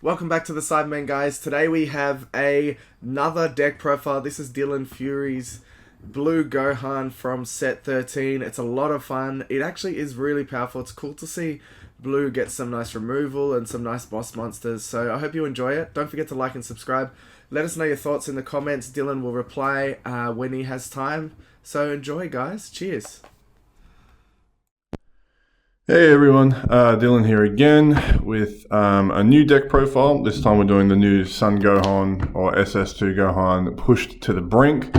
Welcome back to the Cybermen, guys. Today we have another deck profile. This is Dylan Furey's Blue Gohan from set 13. It's a lot of fun. It actually is really powerful. It's cool to see Blue get some nice removal and some nice boss monsters. So I hope you enjoy it. Don't forget to like and subscribe. Let us know your thoughts in the comments. Dylan will reply when he has time. So enjoy, guys. Cheers. Hey everyone, Dylan here again with a new deck profile. This time we're doing the new Sun Gohan or SS2 Gohan pushed to the brink.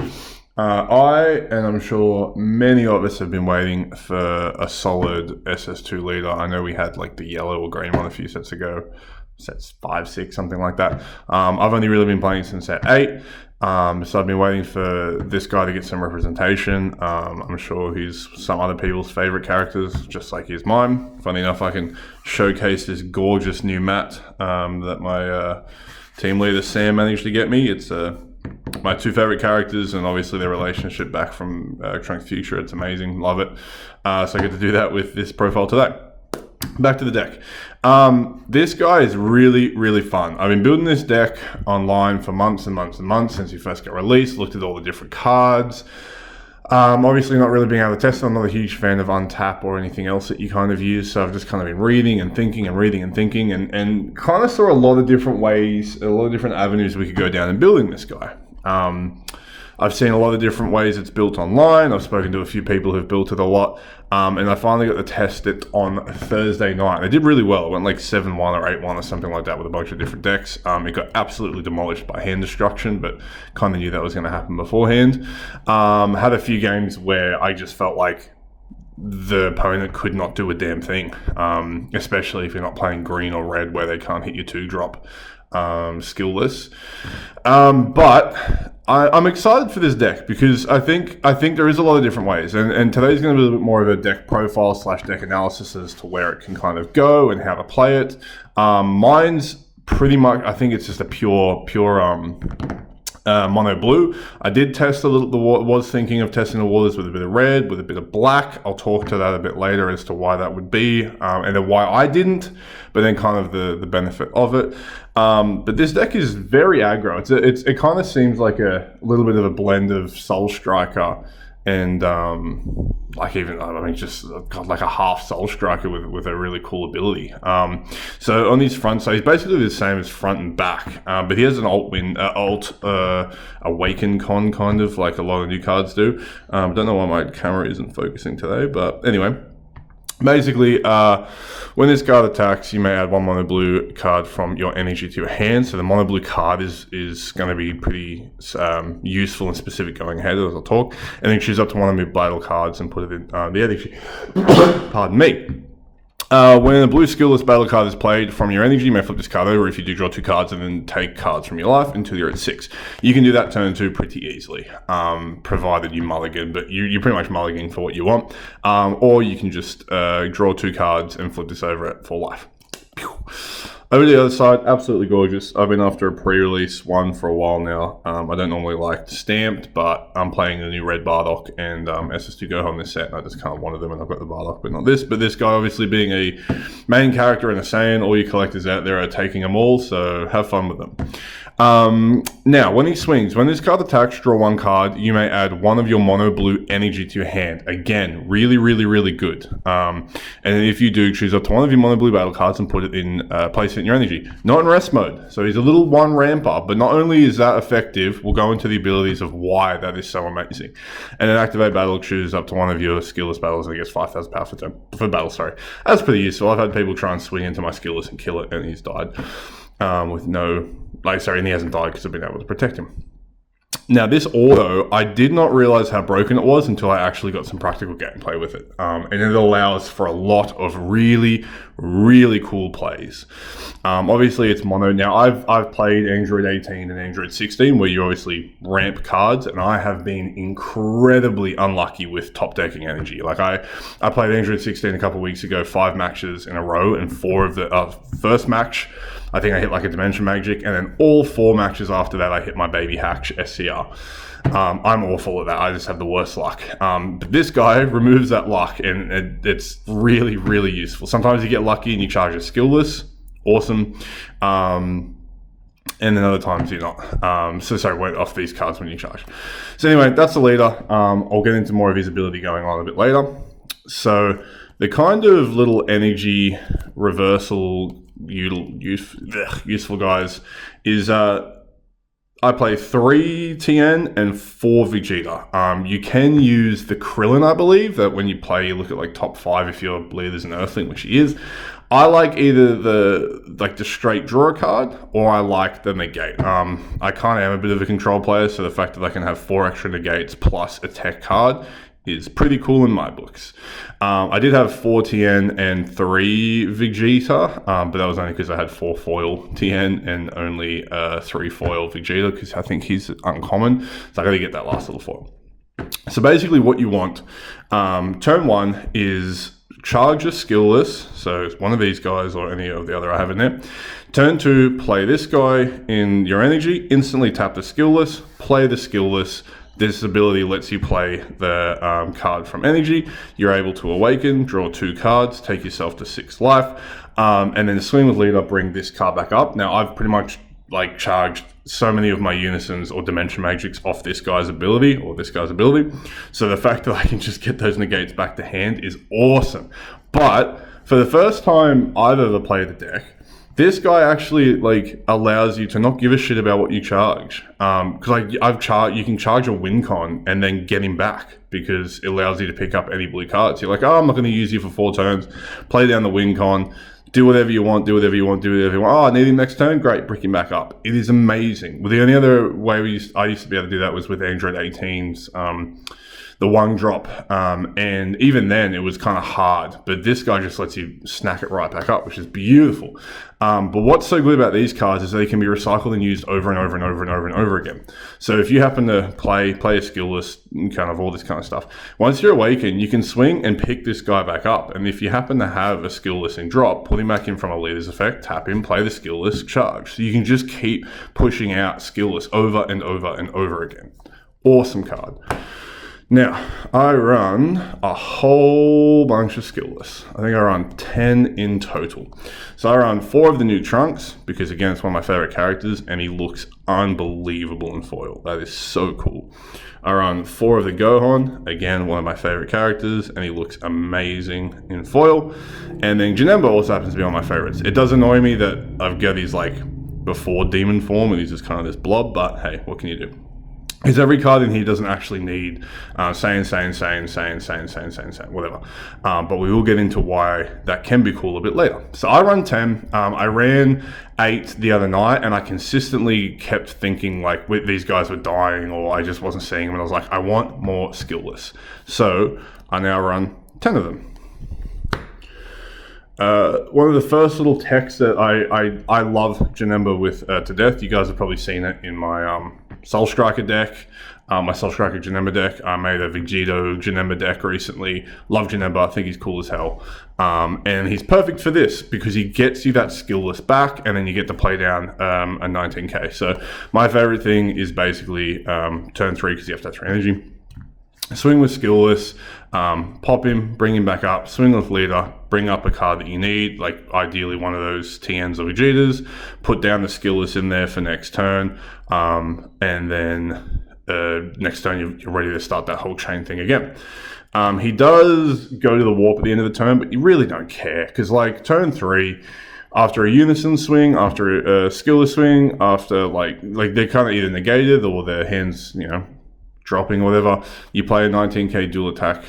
And I'm sure many of us have been waiting for a solid SS2 leader. I know we had like the yellow or green one a few sets ago, sets 5, 6, something like that. I've only really been playing since set 8. So I've been waiting for this guy to get some representation. I'm sure he's some other people's favorite characters, just like he's mine. Funny enough, I can showcase this gorgeous new mat that my team leader Sam managed to get me. It's my two favorite characters, and obviously their relationship back from Trunks Future. It's amazing, love it. So I get to do that with this profile today. Back to the deck. This guy is really, really fun. I've been building this deck online for months and months and months since he first got released, looked at all the different cards. Obviously not really being able to test it. I'm not a huge fan of untap or anything else that you kind of use, so I've just kind of been reading and thinking and reading and thinking and kind of saw a lot of different ways, a lot of different avenues we could go down in building this guy. I've seen a lot of different ways it's built online. I've spoken to a few people who've built it a lot. And I finally got to test it on Thursday night. It did really well. It went like 7-1 or 8-1 or something like that with a bunch of different decks. It got absolutely demolished by hand destruction, but kind of knew that was going to happen beforehand. Had a few games where I just felt like the opponent could not do a damn thing, especially if you're not playing green or red where they can't hit your 2-drop. Skilless. But I'm excited for this deck because I think there is a lot of different ways, and today's going to be a little bit more of a deck profile / deck analysis as to where it can kind of go and how to play it. Mine's pretty much, I think it's just a pure mono blue. I did test a little, was thinking of testing the waters with a bit of red, with a bit of black. I'll talk to that a bit later as to why that would be, and then why I didn't, but then kind of the benefit of it. But this deck is very aggro. It kind of seems like a little bit of a blend of Soul Striker and just like a half Soul Striker with a really cool ability. So on his front side, he's basically the same as front and back, but he has an Awaken con, kind of like a lot of new cards do. Don't know why my camera isn't focusing today, but anyway. Basically, when this card attacks, you may add one mono blue card from your energy to your hand. So the mono blue card is going to be pretty useful and specific going ahead as I'll talk. And then choose up to one of the battle cards and put it in the energy. Pardon me. When a blue Skilless battle card is played from your energy, you may flip this card over if you do draw 2 cards and then take cards from your life until you're at 6. You can do that turn 2 pretty easily, provided you mulligan, but you pretty much mulligan for what you want. Or you can just draw 2 cards and flip this over at full life. Pew. Over the other side, absolutely gorgeous. I've been after a pre-release one for a while now. I don't normally like stamped, but I'm playing the new Red Bardock and SS2 Gohan this set, and I just kind of wanted them, and I've got the Bardock, but not this. But this guy, obviously being a main character and a Saiyan, all you collectors out there are taking them all, so have fun with them. Now, when he swings, when this card attacks, draw 1 card, you may add one of your mono blue energy to your hand. Again, really, really, really good. And if you do, choose up to one of your mono blue battle cards and put it in, place it in your energy. Not in rest mode. So he's a little 1 ramper, but not only is that effective, we'll go into the abilities of why that is so amazing. And then activate battle, choose up to one of your Skilless battles and it gets 5,000 power for battle, sorry. That's pretty useful. I've had people try and swing into my Skilless and kill it, and he's died. With no, and he hasn't died because I've been able to protect him. Now, this auto, I did not realize how broken it was until I actually got some practical gameplay with it. And it allows for a lot of really, really cool plays. Obviously, it's mono. Now, I've played Android 18 and Android 16, where you obviously ramp cards, and I have been incredibly unlucky with top decking energy. Like, I played Android 16 a couple of weeks ago, 5 matches in a row, and 4 of the first match, I think I hit like a Dimension Magic, and then all 4 matches after that, I hit my baby Hatch SCR. I'm awful at that. I just have the worst luck. But this guy removes that luck, and it's really, really useful. Sometimes you get lucky and you charge a Skilless, awesome. And then other times you're not. So sorry, wait off these cards when you charge. So anyway, that's the leader. I'll get into more of his ability going on a bit later. So the kind of little energy reversal useful guys is I play 3 TN and 4 Vegeta. You can use the Krillin, I believe, that when you play, you look at like top 5 if your leader's an Earthling, which he is. I like either the straight draw card, or I like the negate. I kind of am a bit of a control player, so the fact that I can have 4 extra negates plus a tech card is pretty cool in my books. I did have 4 TN and 3 Vegeta, but that was only because I had 4 foil TN and only 3 foil Vegeta, because I think he's uncommon, so I gotta get that last little foil. So basically what you want, turn 1 is charge a Skilless, so it's one of these guys or any of the other I have in there. Turn 2, play this guy in your energy, instantly tap the Skilless, play the Skilless. This ability lets you play the card from energy. You're able to awaken, draw 2 cards, take yourself to 6 life, and then swing with leader, bring this card back up. Now I've pretty much like charged so many of my Unisons or Dimension Matrix off this guy's ability or this guy's ability. So the fact that I can just get those negates back to hand is awesome. But for the first time I've ever played the deck, this guy actually like allows you to not give a shit about what you charge. Because you can charge a win con and then get him back because it allows you to pick up any blue cards. You're like, oh, I'm not going to use you for 4 turns. Play down the win con. Do whatever you want, do whatever you want, do whatever you want. Oh, I need him next turn? Great, brick him back up. It is amazing. Well, the only other way I used to be able to do that was with Android 18's, the 1-drop. And even then, it was kind of hard. But this guy just lets you snack it right back up, which is beautiful. But what's so good about these cards is they can be recycled and used over and over and over and over and over again. So if you happen to play a Skilless, kind of all this kind of stuff, once you're awakened, you can swing and pick this guy back up. And if you happen to have a Skilless in drop, put him back in from a leader's effect, tap him, play the Skilless, charge. So you can just keep pushing out Skilless over and over and over again. Awesome card. Now, I run a whole bunch of Skilless. I think I run 10 in total. So I run 4 of the new Trunks, because again, it's one of my favorite characters, and he looks unbelievable in foil. That is so cool. I run 4 of the Gohan, again, one of my favorite characters, and he looks amazing in foil. And then Geneva also happens to be one of my favorites. It does annoy me that I've got his like before demon form, and he's just kind of this blob, but hey, what can you do? Because every card in here doesn't actually need saying, whatever. But we will get into why that can be cool a bit later. So I run 10. I ran 8 the other night, and I consistently kept thinking like these guys were dying, or I just wasn't seeing them, and I was like, I want more Skilless. So I now run 10 of them. One of the first little techs that I love Geneva with to death. You guys have probably seen it in my Soul Striker deck, my Soul Striker Geneva deck. I made a Vegito Geneva deck recently. Love Geneva. I think he's cool as hell. And he's perfect for this because he gets you that Skilless back, and then you get to play down a 19k. So my favorite thing is basically turn 3 because you have to have 3 energy. Swing with Skilless, pop him, bring him back up, swing with leader, bring up a card that you need, like ideally one of those TNs or Vegetas, put down the Skilless in there for next turn, and then next turn you're ready to start that whole chain thing again. He does go to the warp at the end of the turn, but you really don't care, because like turn 3, after a Unison swing, after a Skilless swing, after like they're kind of either negated or their hands, dropping or whatever, you play a 19k dual attack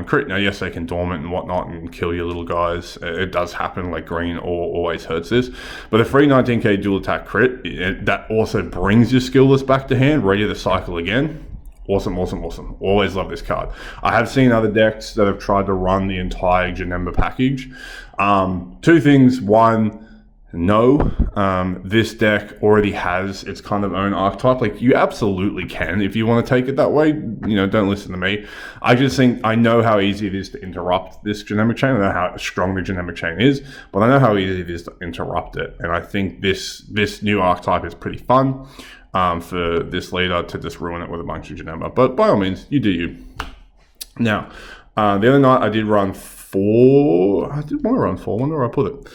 crit. Now, yes, they can dormant and whatnot and kill your little guys. It does happen, like green always hurts this. But a free 19k dual attack crit, that also brings your Skilless back to hand, ready to cycle again. Awesome. Always love this card. I have seen other decks that have tried to run the entire Geneva package. 2 things. One, no, this deck already has its kind of own archetype. Like, you absolutely can if you want to take it that way. Don't listen to me. I just think I know how easy it is to interrupt this Geneva chain. I know how strong the Geneva chain is, but I know how easy it is to interrupt it. And I think this new archetype is pretty fun for this leader to just ruin it with a bunch of Geneva. But by all means, you do you. Now, the other night I did run 4. I did want to run 4. I wonder where I put it.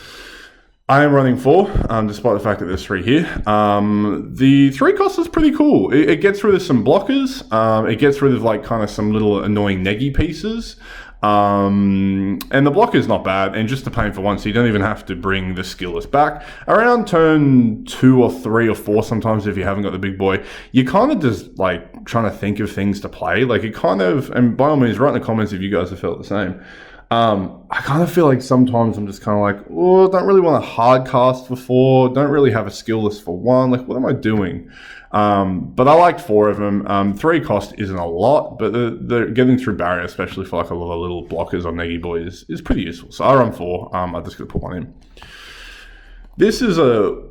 I am running 4, despite the fact that there's 3 here. The 3 cost is pretty cool. It gets rid of some blockers. It gets rid of like kind of some little annoying neggy pieces. And the block is not bad, and just a pain for one, so you don't even have to bring the Skilless back. Around turn 2 or 3 or 4 sometimes, if you haven't got the big boy, you kind of just like trying to think of things to play. Like it kind of, and by all means, write in the comments if you guys have felt the same. I kind of feel like sometimes I'm just kind of like, oh, don't really want a hard cast for 4, don't really have a Skilless for 1, like what am I doing? But I liked 4 of them. 3 cost isn't a lot, but the getting through barrier, especially for like a lot of little blockers on Neggy Boy is pretty useful. So I run 4. I'm just going to put 1 in. This is a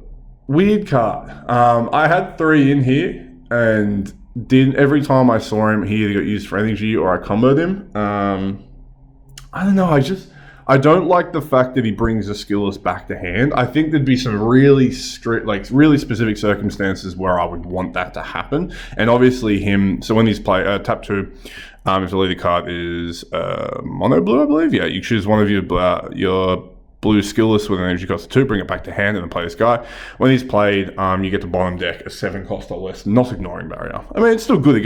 weird card. I had 3 in here, and every time I saw him, he either got used for energy or I comboed him. I don't know, I don't like the fact that he brings the Skilless back to hand. I think there'd be some really strict, like really specific circumstances where I would want that to happen. And obviously so when he's tap 2, if the leader card is mono blue, I believe. Yeah, you choose one of your blue Skilless with an energy cost of 2, bring it back to hand, and then play this guy. When he's played, you get to bottom deck a 7 cost or less, not ignoring barrier. I mean, it's still good. It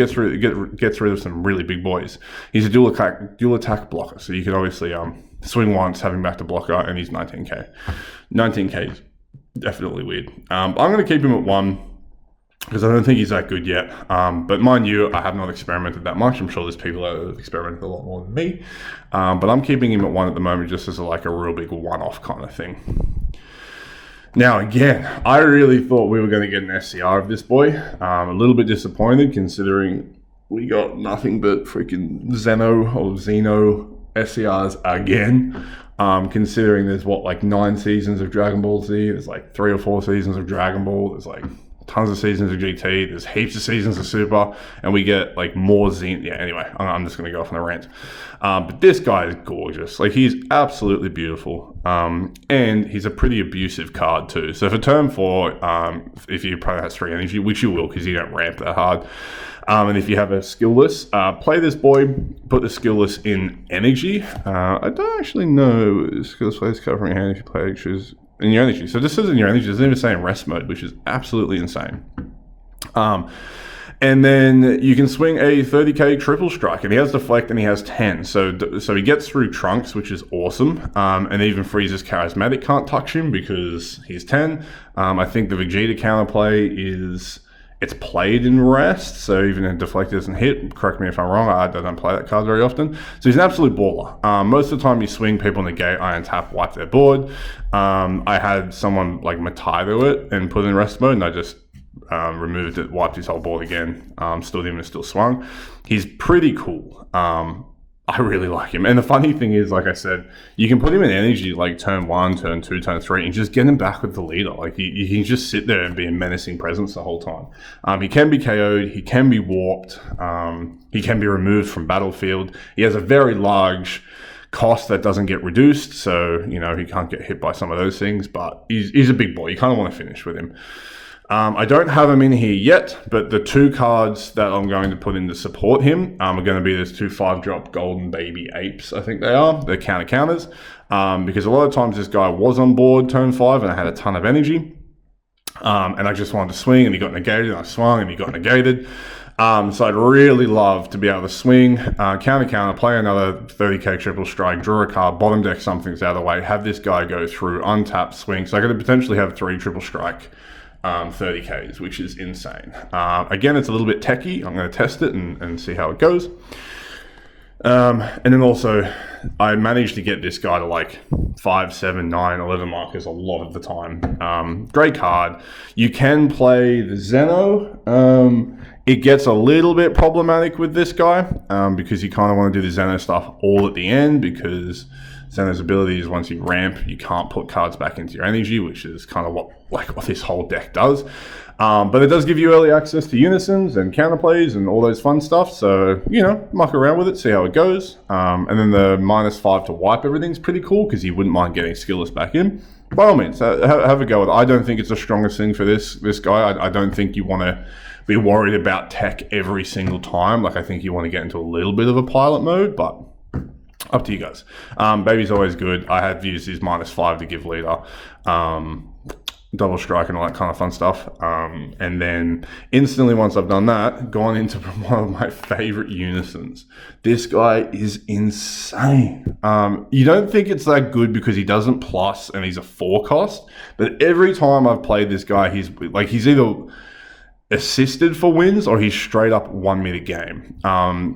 gets rid of some really big boys. He's a dual attack blocker, so you can obviously swing once, have him back to blocker, and he's 19k. 19k is definitely weird. I'm going to keep him at 1 because I don't think he's that good yet. But mind you, I have not experimented that much. I'm sure there's people that have experimented a lot more than me. But I'm keeping him at 1 at the moment just as like a real big one-off kind of thing. Now, again, I really thought we were going to get an SCR of this boy. A little bit disappointed considering we got nothing but freaking Zeno SCRs again. Considering there's like 9 seasons of Dragon Ball Z, there's like 3 or 4 seasons of Dragon Ball, there's like tons of seasons of GT, there's heaps of seasons of Super, and we get like more Zeno. Yeah, anyway, I'm just going to go off on a rant. But this guy is gorgeous. Like, he's absolutely beautiful. And he's a pretty abusive card too. So for turn 4, if you probably has 3 energy, which you will because you don't ramp that hard, and if you have a Skilless, play this boy, put the Skilless in energy. I don't actually know Skilless plays covering hand if you play extras in your energy. So this says in your energy, it doesn't even say in rest mode, which is absolutely insane. And then you can swing a 30k triple strike, and he has deflect and he has 10. So he gets through Trunks, which is awesome. And even Frieza's charismatic can't touch him because he's 10. I think the Vegeta counterplay is it's played in rest, so even if deflect doesn't hit, correct me if I'm wrong, I don't play that card very often. So he's an absolute baller. Most of the time you swing, people negate, iron tap, wipe their board. I had someone like Matai to it and put it in rest mode, and I just removed it, wiped his whole board again, stood him and still swung. He's pretty cool. I really like him. And the funny thing is, like I said, you can put him in energy like turn 1, turn 2, turn 3, and just get him back with the leader. Like, he can just sit there and be a menacing presence the whole time. He can be KO'd, he can be warped, he can be removed from battlefield. He has a very large cost that doesn't get reduced, so, you know, he can't get hit by some of those things, but he's a big boy. You kind of want to finish with him. I don't have him in here yet, but the 2 cards that I'm going to put in to support him are going to be those 2 5-drop Golden Baby Apes, I think they are. They're counters, because a lot of times this guy was on board turn 5 and I had a ton of energy, and I just wanted to swing and he got negated, and I swung and he got negated. So I'd really love to be able to swing, counter, play another 30k triple strike, draw a card, bottom deck something's out of the way, have this guy go through, untap, swing. So I could potentially have 3 triple strike 30Ks, which is insane. Again, it's a little bit techie. I'm going to test it and see how it goes. And then also, I managed to get this guy to like 5, 7, 9, 11 markers a lot of the time. Great card. You can play the Zeno. It gets a little bit problematic with this guy because you kind of want to do the Zeno stuff all at the end, because Zeno's ability is once you ramp, you can't put cards back into your energy, which is kind of what this whole deck does. But it does give you early access to Unisons and counterplays and all those fun stuff. So, you know, muck around with it, see how it goes. And then the -5 to wipe everything's pretty cool because you wouldn't mind getting Skilless back in. By all means, have a go with it. I don't think it's the strongest thing for this guy. I don't think you want to be worried about tech every single time. Like, I think you want to get into a little bit of a pilot mode, but Up to you guys. Baby's always good. I have used his -5 to give leader, double strike and all that kind of fun stuff. And then instantly once I've done that, gone into one of my favorite Unisons. This guy is insane. You don't think it's that good because he doesn't plus and he's a 4 cost, but every time I've played this guy, he's either assisted for wins or he's straight up won me the game.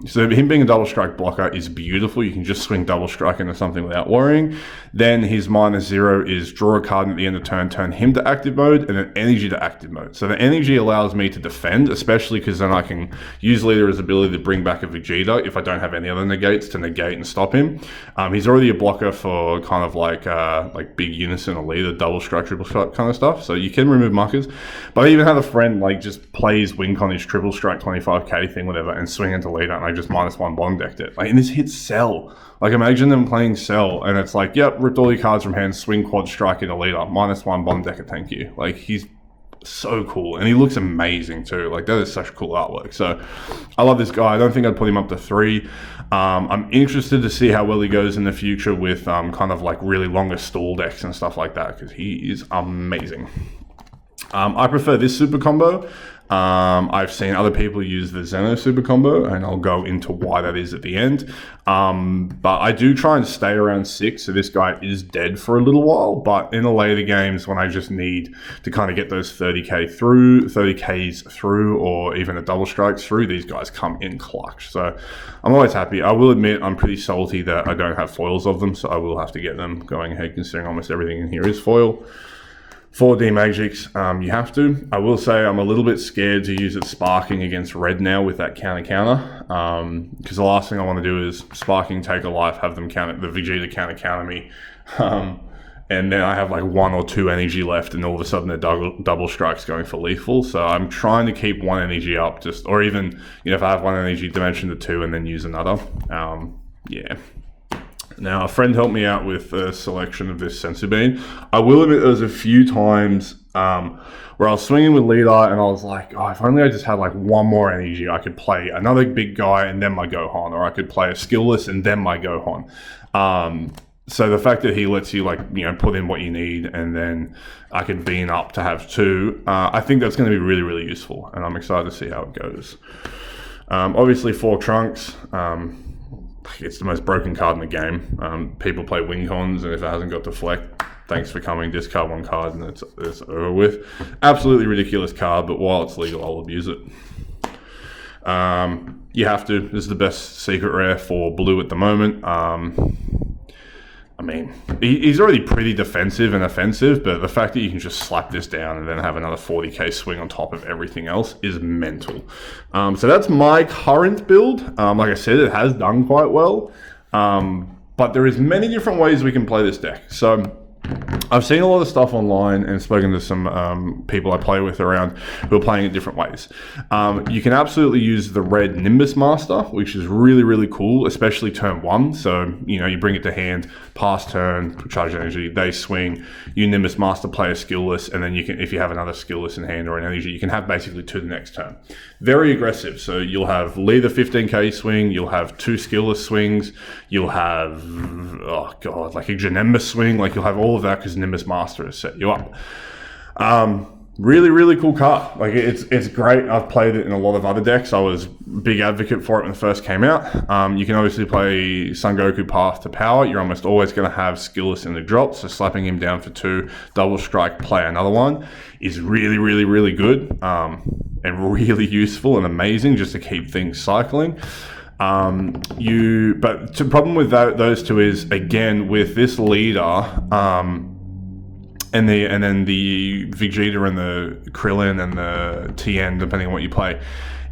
So him being a double strike blocker is beautiful. You can just swing double strike into something without worrying. Then his -0 is draw a card at the end of turn, turn him to active mode, and then energy to active mode. So the energy allows me to defend, especially because then I can use leader's ability to bring back a Vegeta if I don't have any other negates to negate and stop him. He's already a blocker for kind of like big Unison or leader, double strike, triple strike kind of stuff. So you can remove markers. But I even had a friend like just play his wink on his triple strike 25k thing, whatever, and swing into leader, and I just -1 bond decked it. Like, and this hits Cell. Like, imagine them playing Cell, and it's like, yep, ripped all your cards from hand, swing quad strike into leader, -1 bond deck it, thank you. Like, he's so cool, and he looks amazing too. Like, that is such cool artwork. So I love this guy. I don't think I'd put him up to 3. I'm interested to see how well he goes in the future with kind of like really longer stall decks and stuff like that, because he is amazing. I prefer this super combo. I've seen other people use the Zeno super combo, and I'll go into why that is at the end. But I do try and stay around 6, so this guy is dead for a little while. But in the later games, when I just need to kind of get those 30Ks through, or even a double strikes through, these guys come in clutch. So I'm always happy. I will admit I'm pretty salty that I don't have foils of them, so I will have to get them going ahead, considering almost everything in here is foil. 4D Magics, you have to. I will say I'm a little bit scared to use it sparking against red now with that counter, because the last thing I want to do is sparking, take a life, have them counter the Vegeta counter me, and then I have like 1 or 2 energy left, and all of a sudden they're double strikes going for lethal. So I'm trying to keep 1 energy up, or even if I have 1 energy, dimension to 2 and then use another. Yeah. Now, a friend helped me out with a selection of this Sensu Bean. I will admit there was a few times where I was swinging with leader and I was like, oh, if only I just had like 1 more energy, I could play another big guy and then my Gohan, or I could play a Skilless and then my Gohan. So the fact that he lets you put in what you need and then I can bean up to have 2, I think that's going to be really, really useful, and I'm excited to see how it goes. Obviously, 4 Trunks. It's the most broken card in the game. People play win cons, and if it hasn't got deflect, thanks for coming, discard 1 card, and it's over with. Absolutely ridiculous card, but while it's legal, I'll abuse it. You have to. This is the best secret rare for blue at the moment. I mean, he's already pretty defensive and offensive, but the fact that you can just slap this down and then have another 40k swing on top of everything else is mental. So that's my current build. Like I said, it has done quite well, but there is many different ways we can play this deck. So I've seen a lot of stuff online and spoken to some people I play with around who are playing it different ways. You can absolutely use the red Nimbus Master, which is really, really cool, especially turn 1. So, you bring it to hand, pass turn, charge energy, they swing, you Nimbus Master, play a Skilless, and then you can, if you have another Skilless in hand or an energy, you can have basically 2 the next turn. Very aggressive. So you'll have leader 15k swing, you'll have 2 Skilless swings, you'll have, like a Geneva swing, like you'll have all of that because Nimbus Master has set you up. Really, really cool card. Like, it's great. I've played it in a lot of other decks. I was a big advocate for it when it first came out. You can obviously play Son Goku Path to Power. You're almost always going to have Skilless in the drop, so slapping him down for 2, double strike, play another one is really, really, really good, and really useful and amazing just to keep things cycling. But the problem with those 2 is, again, with this leader, and then the Vegeta and the Krillin and the TN, depending on what you play.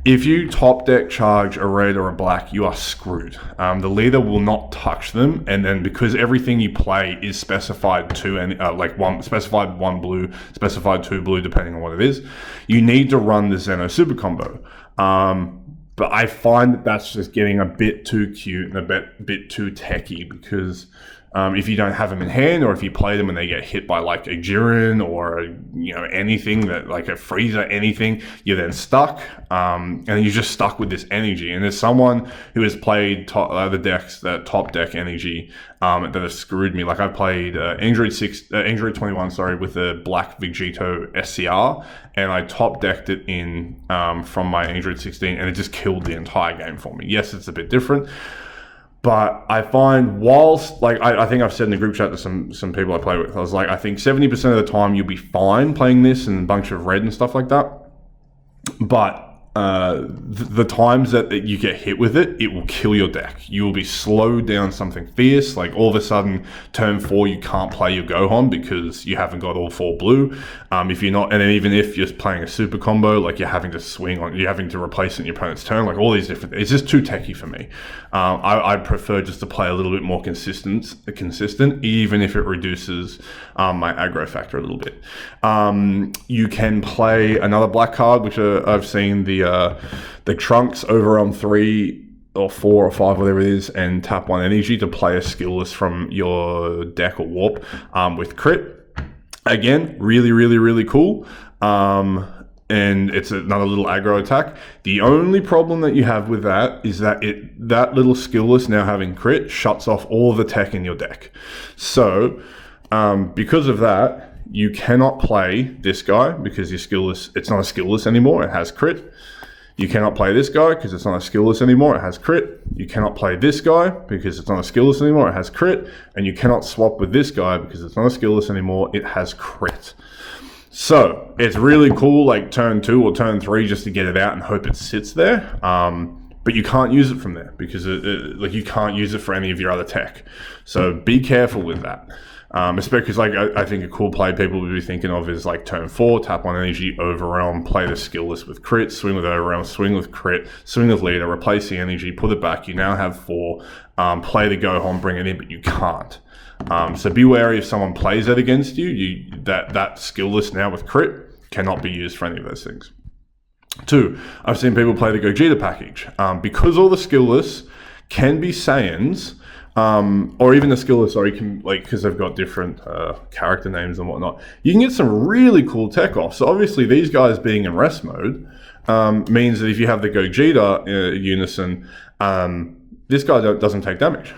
If you top deck charge a red or a black, you are screwed. The leader will not touch them, and then because everything you play is specified 2 and specified 1 blue, specified 2 blue, depending on what it is, you need to run the Zeno super combo. But I find that that's just getting a bit too cute and a bit too techy, because if you don't have them in hand, or if you play them and they get hit by like a Jiren or anything that like a Freezer, anything, you're then stuck, and you're just stuck with this energy. And there's someone who has played that top deck energy that has screwed me. Like I played Android 21, with the Black Vegito SCR, and I top decked it in from my Android 16, and it just killed the entire game for me. Yes, it's a bit different. But I find whilst, like, I think I've said in the group chat to some people I play with, I was like, I think 70% of the time you'll be fine playing this and a bunch of red and stuff like that. But the times that you get hit with it, it will kill your deck. You will be slowed down something fierce. Like all of a sudden, turn 4, you can't play your Gohan because you haven't got all 4 blue. If you're not, and then even if you're playing a super combo, like you're having to replace it in your opponent's turn, like all these different, it's just too techy for me. I prefer just to play a little bit more consistent, even if it reduces my aggro factor a little bit. You can play another black card, which I've seen the Trunks over on 3 or 4 or 5, whatever it is, and tap 1 energy to play a Skilless from your deck or warp with crit. Again, really, really, really cool. And it's another little aggro attack. The only problem that you have with that is that that little Skilless now having crit shuts off all the tech in your deck. So because of that, you cannot play this guy because your Skilless, it's not a Skilless anymore, it has crit. You cannot play this guy because it's not a Skilless anymore, it has crit. You cannot play this guy because it's not a Skilless anymore, it has crit. And you cannot swap with this guy because it's not a Skilless anymore, it has crit. So it's really cool, like turn 2 or turn 3, just to get it out and hope it sits there. But you can't use it from there because you can't use it for any of your other tech. So be careful with that. Especially because I think a cool play people would be thinking of is like turn 4, tap 1 energy, overwhelm, play the Skilless with crit, swing with overwhelm, swing with crit, swing with leader, replace the energy, put it back. You now have 4. Play the Gohan, bring it in, but you can't. So be wary if someone plays that against you. That Skilless now with crit cannot be used for any of those things. 2, I've seen people play the Gogeta package. Because all the Skilless can be Saiyans, or even the Skilless, because they've got different character names and whatnot, you can get some really cool tech off. So obviously these guys being in rest mode means that if you have the Gogeta Unison, this guy doesn't take damage,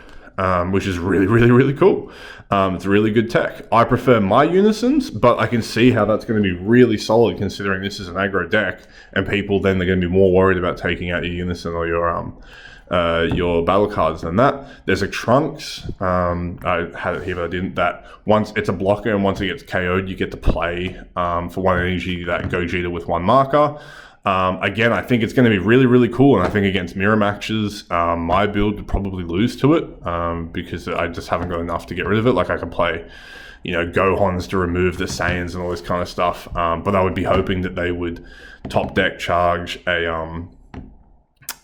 which is really, really, really cool. It's really good tech. I prefer my Unisons, but I can see how that's going to be really solid considering this is an aggro deck, and people then they're going to be more worried about taking out your Unison or your battle cards than that. There's a Trunks, I had it here but I didn't, that once it's a blocker and once it gets KO'd you get to play for 1 energy that Gogeta with 1 marker. Again, I think it's going to be really, really cool, and I think against mirror matches, my build would probably lose to it because I just haven't got enough to get rid of it. Like I can play, Gohans to remove the Saiyans and all this kind of stuff, but I would be hoping that they would top deck charge a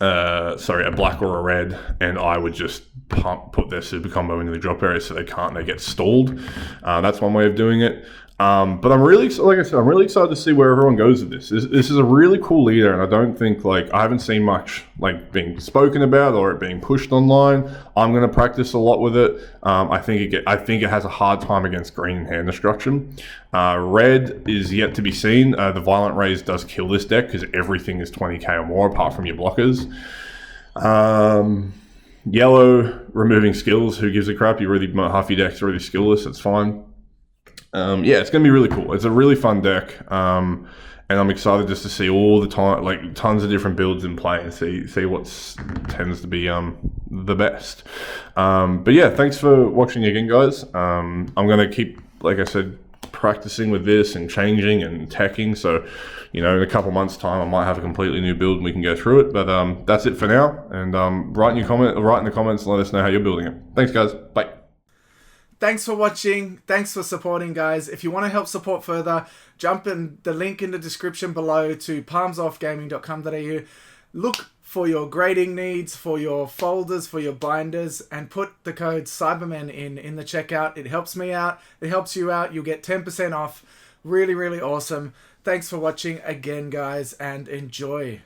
black or a red, and I would just put their super combo into the drop area so they get stalled. That's one way of doing it. But I'm really, like I said, I'm really excited to see where everyone goes with this. This is a really cool leader, and I don't think I haven't seen much being spoken about or it being pushed online. I'm going to practice a lot with it. I think it has a hard time against green and hand destruction. Red is yet to be seen. The Violent Rays does kill this deck because everything is 20k or more apart from your blockers. Yellow, removing skills. Who gives a crap? Half your deck's already skillless. It's fine. It's going to be really cool. It's a really fun deck, and I'm excited just to see all the time, tons of different builds in play and see what tends to be the best. But yeah, thanks for watching again, guys. I'm going to keep, like I said, practicing with this and changing and teching. So, in a couple months' time, I might have a completely new build and we can go through it. But that's it for now. And write in the comments and let us know how you're building it. Thanks, guys. Bye. Thanks for watching. Thanks for supporting, guys. If you want to help support further, jump in the link in the description below to palmsoffgaming.com.au. Look for your grading needs, for your folders, for your binders, and put the code Cybermen in the checkout. It helps me out. It helps you out. You'll get 10% off. Really, really awesome. Thanks for watching again, guys, and enjoy.